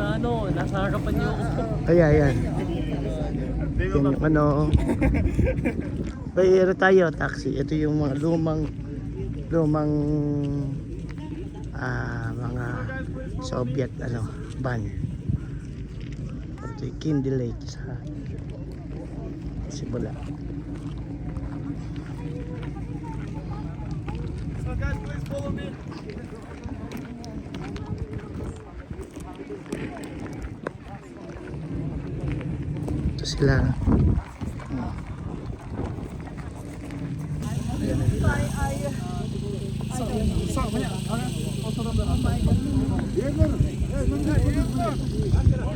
Nasa ano, nasa harapan niyo ako. Kaya yan. Yan yung ano. Bayero tayo, taxi. Ito yung mga lumang mga Soviet ano, van. Ito yung Kindy Lake sa Simula. So guys, please follow me. Ito sila.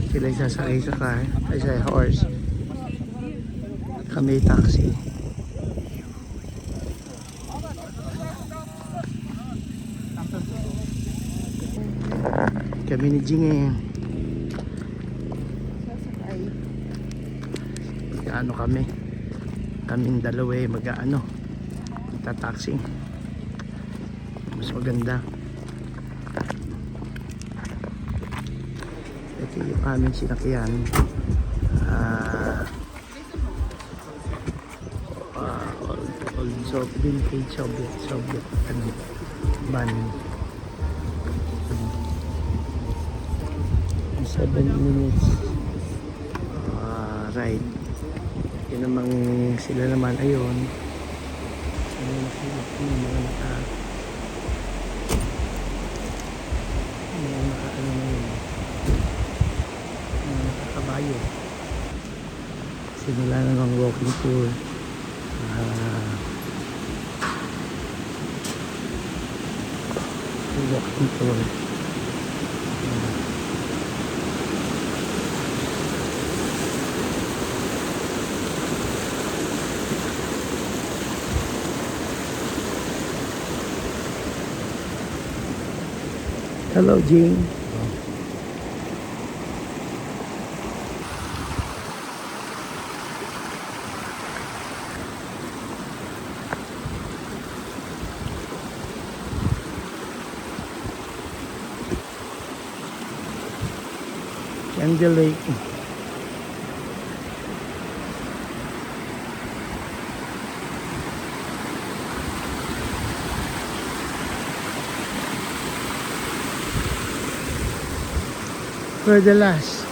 Sila sasakay sa car, ay sa horse. Kami taxi. Kami ni Jing ano kaming dalawa mag-ano magta-taxi, mas maganda. Ito yung aming sinakyan, old vintage Soviet ano, van. 7 minutes ride. Yun namang sila naman ayun. Mga naka ano na yun, mga nakakabayo. Simula na ng walking tour. Walking tour. Hello, Jing. Kindy Lake. For the last.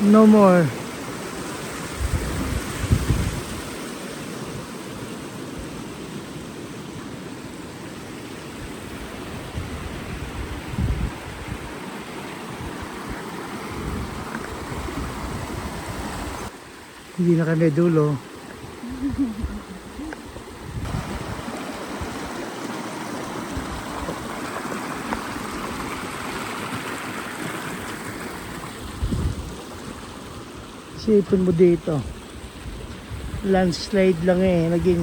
No more. Hindi na kami dulo. Sipon mo dito, landslide lang naging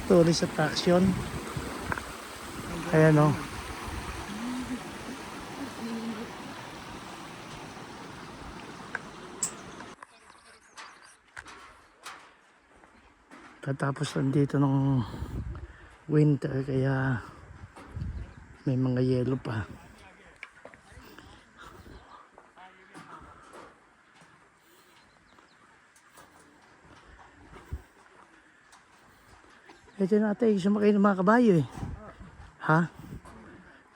tourist attraction. Ayan o. Tatapos lang dito ng winter kaya may mga yelo pa. Ito natin, sumakay ng mga kabayo Ha?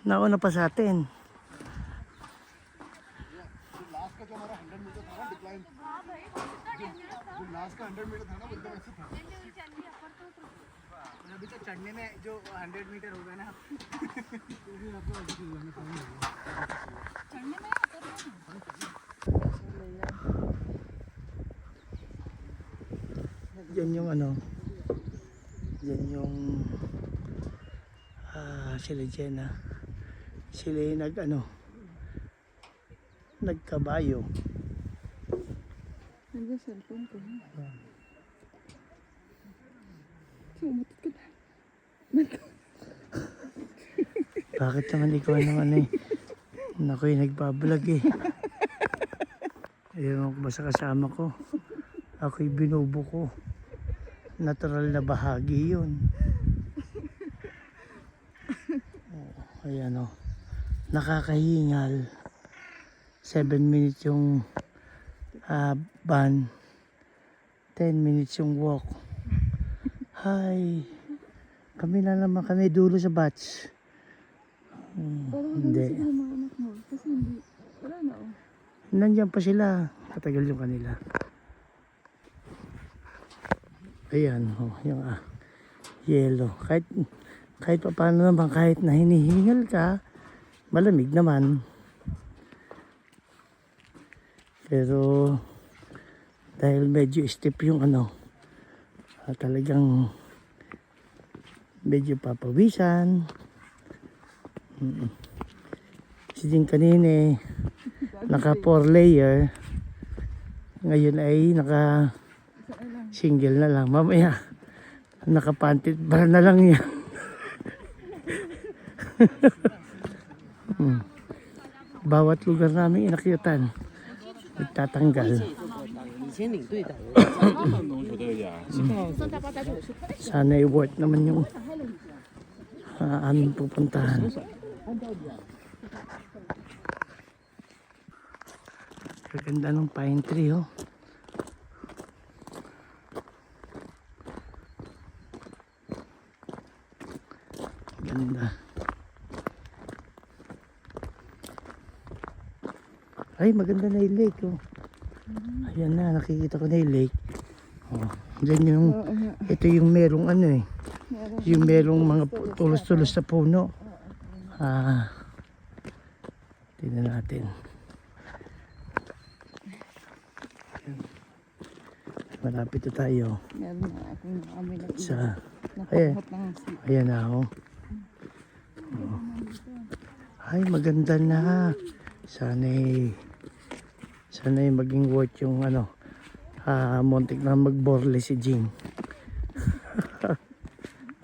Nauna pa sa atin. अभी तो चढ़ने में जो 100 मीटर होगा ना चढ़ने में Yan yung ano, yan yung sila Jenna, sila yung nagkabayo. Nandiyan cellphone ko. Sumutot ka na. Bakit naman ikaw Nakoy nagbablog Ewan ko ba sa kasama ko, ako'y binubuko. Natural na bahagi yun. Ayan nakakahingal. 7 minutes yung van. 10 minutes yung walk. Hi. Kami na naman kami dulo sa batch. Hindi. Siguro mga anak mo. Kasi hindi. Wala na oh. Nandiyan pa sila. Katagal yung kanila. Ayan, oh, yung yellow. Kahit pa paano naman, kahit na hinihingal ka, malamig naman. Pero dahil medyo steep yung talagang medyo papawisan. Si Jing kanina naka 4 layer. Ngayon ay naka single na lang. Mamaya naka pantit bra na lang yan. Bawat lugar namin inakyutan nagtatanggal. Sana i-worth naman yung aming pupuntahan. Kaganda ng pine tree oh. Ganda. Ay, maganda na yung lake oh. Ayan na, nakikita ko na yung lake. Oh, dyan yung, ito yung merong yung merong mga tulos-tulos sa puno. Tingnan natin. Malapit na tayo. Meron na akong kami na Sa, ayan, ayan na oh. Ay, maganda na. Sana'y maging worth yung muntik na magborle si Jing.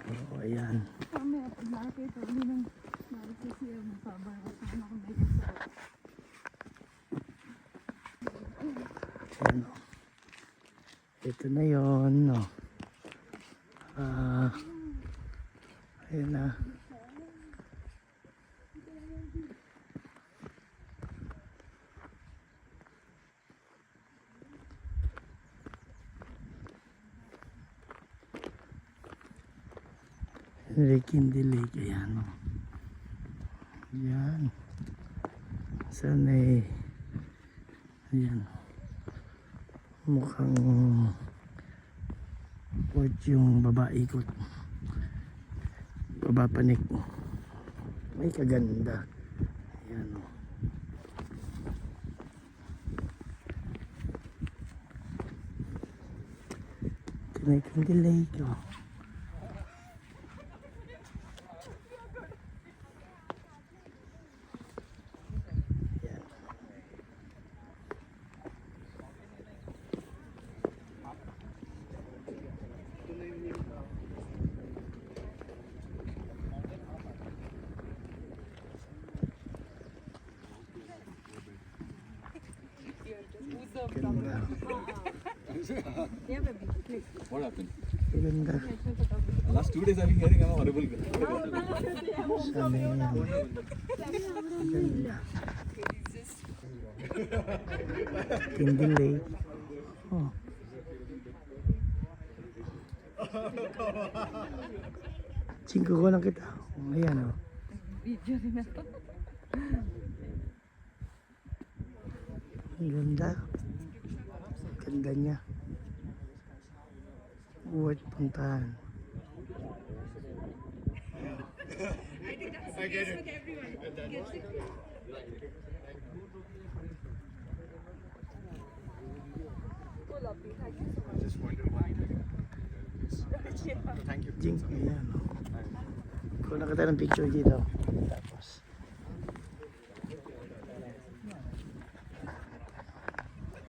Oh, ayan. Kami at nakakita kami ng nakikita siya mababa. Kasama ko na Ayan, oh. Ito na yun. Oh. Ayan na. Lake in the lake. Ayan o. Ayan. Sana ayan. Mukhang worth yung baba ikot. Baba panik. May kaganda. Ayan o. Lake in the lake o. Ganda. What happened? Ganda. Last 2 days I've been hearing I'm a horrible girl. Sana yan. Ganda. Candy Lake. Oh. Singko ko lang kita. Oh, ayan o. video rin na to. Ang ganda. Ganda niya. Worth puntahan. I get it. Just wonder why. Thank you. Jing, ayan o. Kuha na kita ng picture dito. Tapos.